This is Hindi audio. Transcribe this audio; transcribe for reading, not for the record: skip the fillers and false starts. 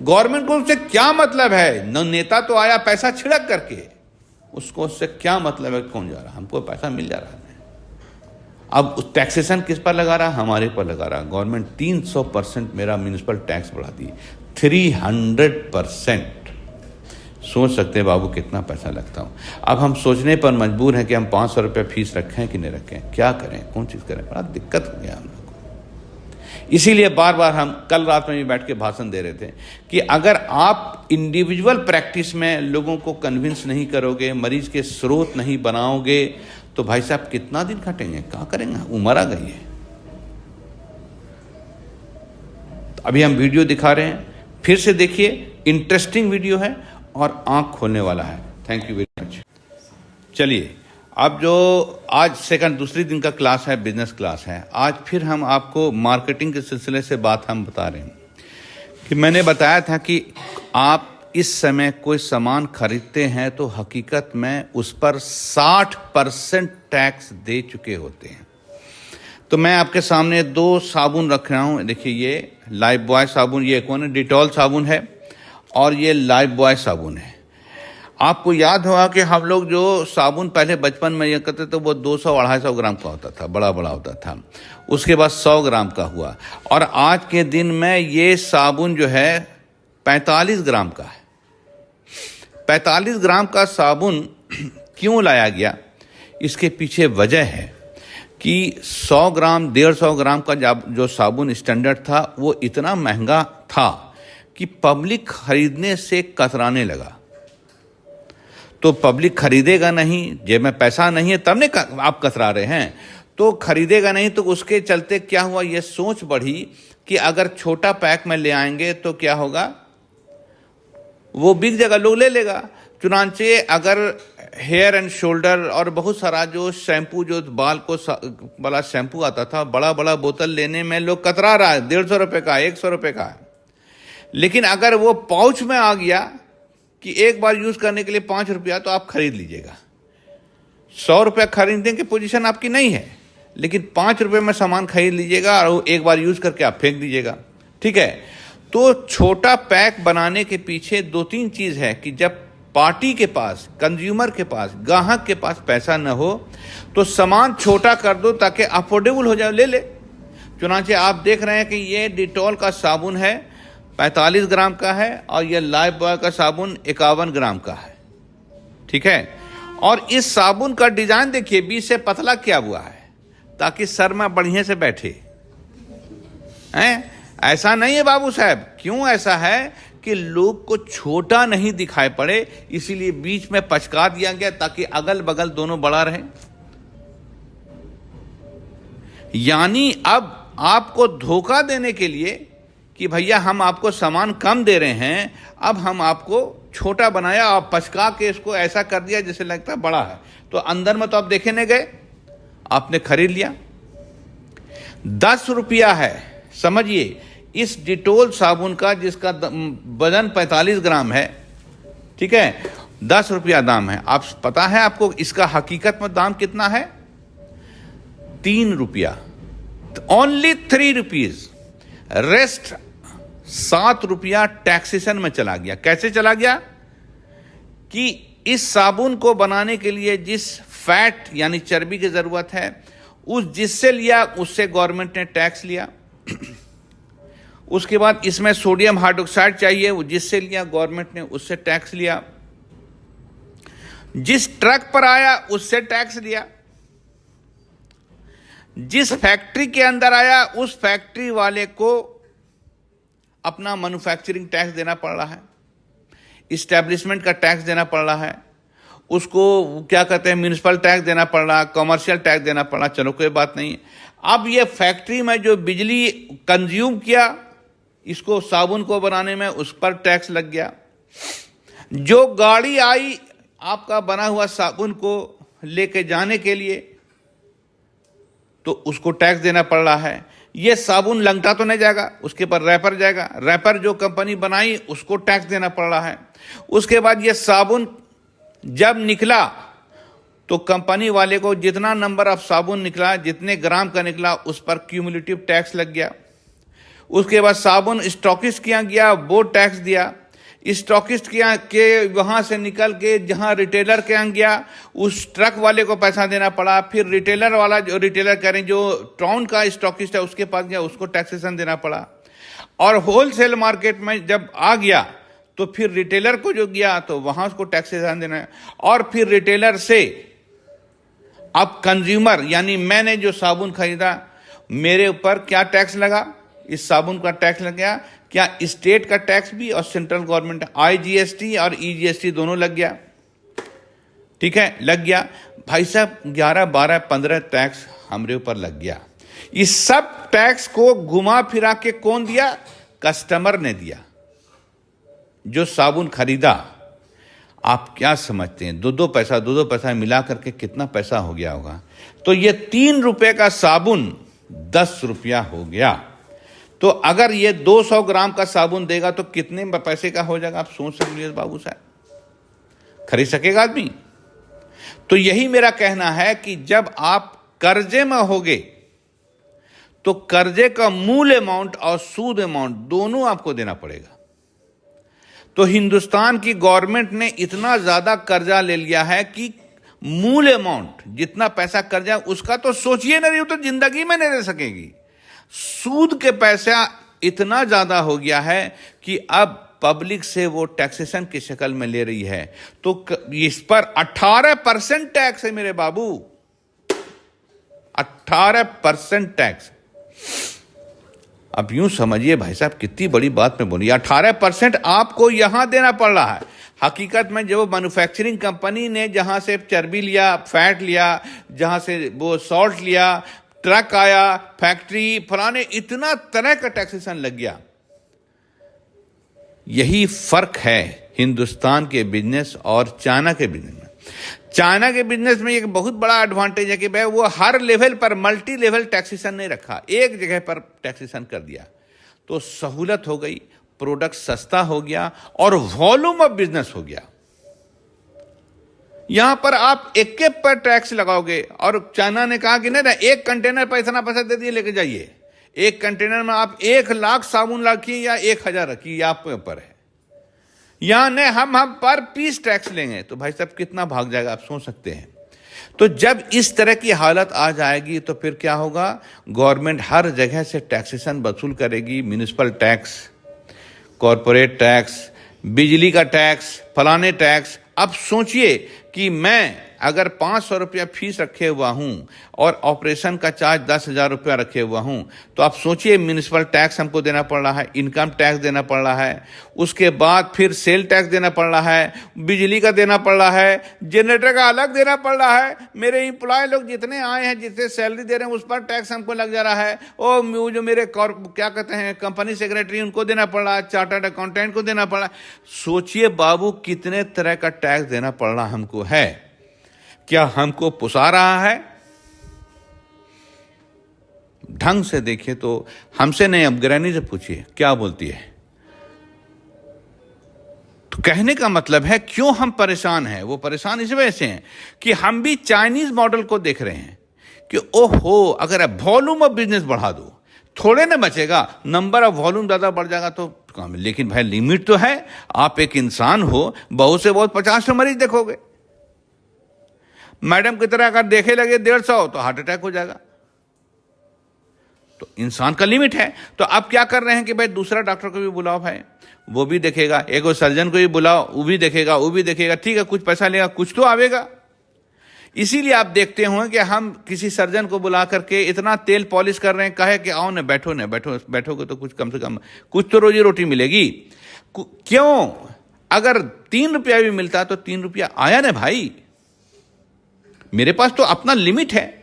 गवर्नमेंट को उससे क्या मतलब है? न नेता तो आया पैसा छिड़क करके, उसको उससे क्या मतलब है कौन जा रहा, हमको पैसा मिल जा रहा है। अब टैक्सेशन किस पर लगा रहा? हमारे पर लगा रहा। गवर्नमेंट 300% मेरा म्यूनिसिपल टैक्स बढ़ा दी, 300%। सोच सकते हैं बाबू कितना पैसा लगता हूँ। अब हम सोचने पर मजबूर हैं कि हम 500 रुपये फीस रखें कि नहीं रखें, क्या करें, कौन चीज़ करें, बड़ा दिक्कत हो गया हम लोग को। इसीलिए बार बार हम कल रात में भी बैठ के भाषण दे रहे थे कि अगर आप इंडिविजुअल प्रैक्टिस में लोगों को कन्विंस नहीं करोगे, मरीज के स्रोत नहीं बनाओगे, तो भाई साहब कितना दिन खटेंगे, क्या करेंगे, उम्र आ गई है। तो अभी हम वीडियो दिखा रहे हैं, फिर से देखिए, इंटरेस्टिंग वीडियो है और आंख खोलने वाला है। Thank you very much. चलिए, अब जो आज दूसरी दिन का क्लास है, बिजनेस क्लास है। आज फिर हम आपको मार्केटिंग के सिलसिले से बात हम बता रहे हैं कि मैंने बताया था कि आप इस समय कोई सामान खरीदते हैं तो हकीकत में उस पर 60% टैक्स दे चुके होते हैं। तो मैं आपके सामने 2 साबुन रख रहा हूँ। देखिए, ये लाइफ बॉय साबुन, ये कौन है, डिटॉल साबुन है, और ये लाइफ बॉय साबुन है। आपको याद होगा कि हम लोग जो साबुन पहले बचपन में ये करते थे वो 200-250 ग्राम का होता था, बड़ा बड़ा होता था। उसके बाद 100 ग्राम का हुआ, और आज के दिन में ये साबुन जो है 45 ग्राम का है। 45 ग्राम का साबुन क्यों लाया गया? इसके पीछे वजह है कि 100 ग्राम 150 ग्राम का जो साबुन स्टैंडर्ड था वो इतना महंगा था कि पब्लिक खरीदने से कतराने लगा। तो पब्लिक खरीदेगा नहीं, जेब में पैसा नहीं है, तब ने आप कतरा रहे हैं, तो खरीदेगा नहीं। तो उसके चलते क्या हुआ, ये सोच बढ़ी कि अगर छोटा पैक में ले आएंगे तो क्या होगा, वो बिक जाएगा, लोग ले लेगा। चुनांचे अगर हेयर एंड शोल्डर और बहुत सारा जो शैम्पू, जो बाल को वाला शैम्पू आता था, बड़ा बड़ा बोतल लेने में लोग कतरा रहा है, 150 रुपये का, 100 रुपये का। लेकिन अगर वो पाउच में आ गया कि एक बार यूज करने के लिए 5 रुपया, तो आप खरीद लीजिएगा। 100 रुपया खरीदने की पोजीशन आपकी नहीं है, लेकिन 5 रुपये में सामान खरीद लीजिएगा और एक बार यूज करके आप फेंक दीजिएगा। ठीक है, तो छोटा पैक बनाने के पीछे 2-3 चीज है कि जब पार्टी के पास, कंज्यूमर के पास, ग्राहक के पास पैसा न हो तो सामान छोटा कर दो ताकि अफोर्डेबल हो जाए, ले ले। चुनाचे आप देख रहे हैं कि ये डिटॉल का साबुन है, 45 ग्राम का है, और यह लाइफ बॉय का साबुन 51 ग्राम का है। ठीक है, और इस साबुन का डिजाइन देखिए, बीच से पतला किया हुआ है ताकि सर में बढ़िया से बैठे हैं। ऐसा नहीं है बाबू साहब, क्यों ऐसा है कि लोग को छोटा नहीं दिखाई पड़े, इसीलिए बीच में पचका दिया गया ताकि अगल बगल दोनों बड़ा रहे। यानी अब आपको धोखा देने के लिए कि भैया हम आपको सामान कम दे रहे हैं, अब हम आपको छोटा बनाया और पचका के इसको ऐसा कर दिया जैसे लगता है बड़ा है। तो अंदर में तो आप देखे नहीं गए, आपने खरीद लिया। 10 रुपया है, समझिए, इस डिटोल साबुन का जिसका वजन 45 ग्राम है। ठीक है, 10 रुपया दाम है। आप पता है आपको इसका हकीकत में दाम कितना है? 3 रुपया, ओनली 3 रुपीज। रेस्ट 7 रुपया टैक्सेशन में चला गया। कैसे चला गया कि इस साबुन को बनाने के लिए जिस फैट यानी चर्बी की जरूरत है, उस जिससे लिया उससे गवर्नमेंट ने टैक्स लिया। उसके बाद इसमें सोडियम हाइड्रोक्साइड चाहिए, वो जिससे लिया गवर्नमेंट ने उससे टैक्स लिया। जिस ट्रक पर आया उससे टैक्स लिया। जिस फैक्ट्री के अंदर आया उस फैक्ट्री वाले को अपना मैन्युफैक्चरिंग टैक्स देना पड़ रहा है, इस्टेब्लिशमेंट का टैक्स देना पड़ रहा है, उसको क्या कहते हैं म्युनिसिपल टैक्स देना पड़ रहा, कमर्शियल टैक्स देना पड़ रहा। चलो कोई बात नहीं। अब ये फैक्ट्री में जो बिजली कंज्यूम किया इसको साबुन को बनाने में, उस पर टैक्स लग गया। जो गाड़ी आई आपका बना हुआ साबुन को लेके जाने के लिए तो उसको टैक्स देना पड़ रहा है। ये साबुन लंगटा तो नहीं जाएगा, उसके ऊपर रैपर जाएगा, रैपर जो कंपनी बनाई उसको टैक्स देना पड़ रहा है। उसके बाद ये साबुन जब निकला तो कंपनी वाले को जितना नंबर ऑफ साबुन निकला, जितने ग्राम का निकला, उस पर क्यूमुलेटिव टैक्स लग गया। उसके बाद साबुन स्टॉकिस्ट के यहाँ गया, वो टैक्स दिया। स्टॉकिस्ट के यहाँ के वहां से निकल के जहां रिटेलर के यहाँ गया, उस ट्रक वाले को पैसा देना पड़ा। फिर रिटेलर वाला, जो रिटेलर करें, जो टाउन का स्टॉकिस्ट है, उसके पास गया, उसको टैक्सेशन देना पड़ा। और होलसेल मार्केट में जब आ गया तो फिर रिटेलर को जो गया तो वहां उसको टैक्सेशन देना है। और फिर रिटेलर से अब कंज्यूमर, यानी मैंने जो साबुन खरीदा, मेरे ऊपर क्या टैक्स लगा? इस साबुन का टैक्स लग गया। क्या स्टेट का टैक्स भी और सेंट्रल गवर्नमेंट, IGST और EGST दोनों लग गया। ठीक है, लग गया भाई साहब। 11, 12, 15 टैक्स हमारे ऊपर लग गया। इस सब टैक्स को घुमा फिरा के कौन दिया? कस्टमर ने दिया, जो साबुन खरीदा। आप क्या समझते हैं, दो दो पैसा मिला करके कितना पैसा हो गया होगा? तो ये 3 रुपए का साबुन 10 रुपया हो गया। तो अगर ये 200 ग्राम का साबुन देगा तो कितने पैसे का हो जाएगा? आप सोच सकते बाबू साहब, खरीद सकेगा आदमी? तो यही मेरा कहना है कि जब आप कर्जे में होगे तो कर्जे का मूल अमाउंट और सूद अमाउंट दोनों आपको देना पड़ेगा। तो हिंदुस्तान की गवर्नमेंट ने इतना ज्यादा कर्जा ले लिया है कि मूल अमाउंट जितना पैसा कर्जा उसका तो सोचिए नहीं, तो जिंदगी में नहीं दे सकेगी। सूद के पैसा इतना ज्यादा हो गया है कि अब पब्लिक से वो टैक्सेशन की शक्ल में ले रही है। तो इस पर 18% टैक्स है मेरे बाबू, 18% टैक्स। अब यूं समझिए भाई साहब, कितनी बड़ी बात में बोली। 18% आपको यहां देना पड़ रहा है। हकीकत में जो मैन्युफैक्चरिंग कंपनी ने जहां से चर्बी लिया, फैट लिया, जहां से वो सॉल्ट लिया, ट्रक आया, फैक्ट्री फलाने, इतना तरह का टैक्सेशन लग गया। यही फर्क है हिंदुस्तान के बिजनेस और चाइना के बिजनेस में। चाइना के बिजनेस में एक बहुत बड़ा एडवांटेज है कि भाई वो हर लेवल पर मल्टी लेवल टैक्सेशन नहीं रखा, एक जगह पर टैक्सेशन कर दिया, तो सहूलत हो गई, प्रोडक्ट सस्ता हो गया और वॉल्यूम ऑफ बिजनेस हो गया। यहां पर आप एक पर टैक्स लगाओगे, और चाइना ने कहा कि नहीं, एक कंटेनर पर इतना पैसा दे दिए, लेके जाइए। एक कंटेनर में आप 1 लाख साबुन रखिए या 1000 रखिए, आपके ऊपर है। यहां ने हम पर पीस टैक्स लेंगे, तो भाई साहब कितना भाग जाएगा, आप सोच सकते हैं। तो जब इस तरह की हालत आ जाएगी तो फिर क्या होगा? गवर्नमेंट हर जगह से टैक्सेशन वसूल करेगी, म्युनिसिपल टैक्स, कॉरपोरेट टैक्स, बिजली का टैक्स, फलाने टैक्स। अब सोचिए कि मैं अगर 500 रुपया फीस रखे हुआ हूं और ऑपरेशन का चार्ज 10,000 रुपया रखे हुआ हूं, तो आप सोचिए म्युनिसिपल टैक्स हमको देना पड़ रहा है, इनकम टैक्स देना पड़ रहा है, उसके बाद फिर सेल टैक्स देना पड़ रहा है, बिजली का देना पड़ रहा है, जनरेटर का अलग देना पड़ रहा है, मेरे एम्प्लॉय लोग जितने आए हैं, जितने सैलरी दे रहे हैं, उस पर टैक्स हमको लग जा रहा है। ओ जो मेरे क्या कहते हैं कंपनी सेक्रेटरी, उनको देना पड़ रहा है, चार्टर्ड अकाउंटेंट को देना पड़ रहा है। सोचिए बाबू कितने तरह का टैक्स देना पड़ रहा हमको है। क्या हमको पुसा रहा है? ढंग से देखिए तो हमसे नहीं, अब ग्रैनी से पूछिए क्या बोलती है। तो कहने का मतलब है क्यों हम परेशान हैं। वो परेशान इस वजह से हैं कि हम भी चाइनीज मॉडल को देख रहे हैं कि ओहो, अगर आप वॉल्यूम ऑफ बिजनेस बढ़ा दो, थोड़े ना बचेगा, नंबर ऑफ वॉल्यूम ज्यादा बढ़ जाएगा तो काम। लेकिन भाई लिमिट तो है। आप एक इंसान हो, बहुत से बहुत 50 मरीज देखोगे। मैडम की तरह अगर देखे लगे 150 तो हार्ट अटैक हो जाएगा। तो इंसान का लिमिट है। तो आप क्या कर रहे हैं कि भाई दूसरा डॉक्टर को भी बुलाओ, भाई वो भी देखेगा, एक और सर्जन को भी बुलाओ, वो भी देखेगा, वो भी देखेगा। ठीक है, कुछ पैसा लेगा, कुछ तो आवेगा। इसीलिए आप देखते होंगे कि हम किसी सर्जन को बुला करके इतना तेल पॉलिश कर रहे हैं, कहे कि आओ ना, बैठो ना, बैठोगे तो कुछ कम से कम कुछ तो रोजी रोटी मिलेगी। क्यों? अगर 3 रुपया भी मिलता तो 3 रुपया आया ना भाई। मेरे पास तो अपना लिमिट है।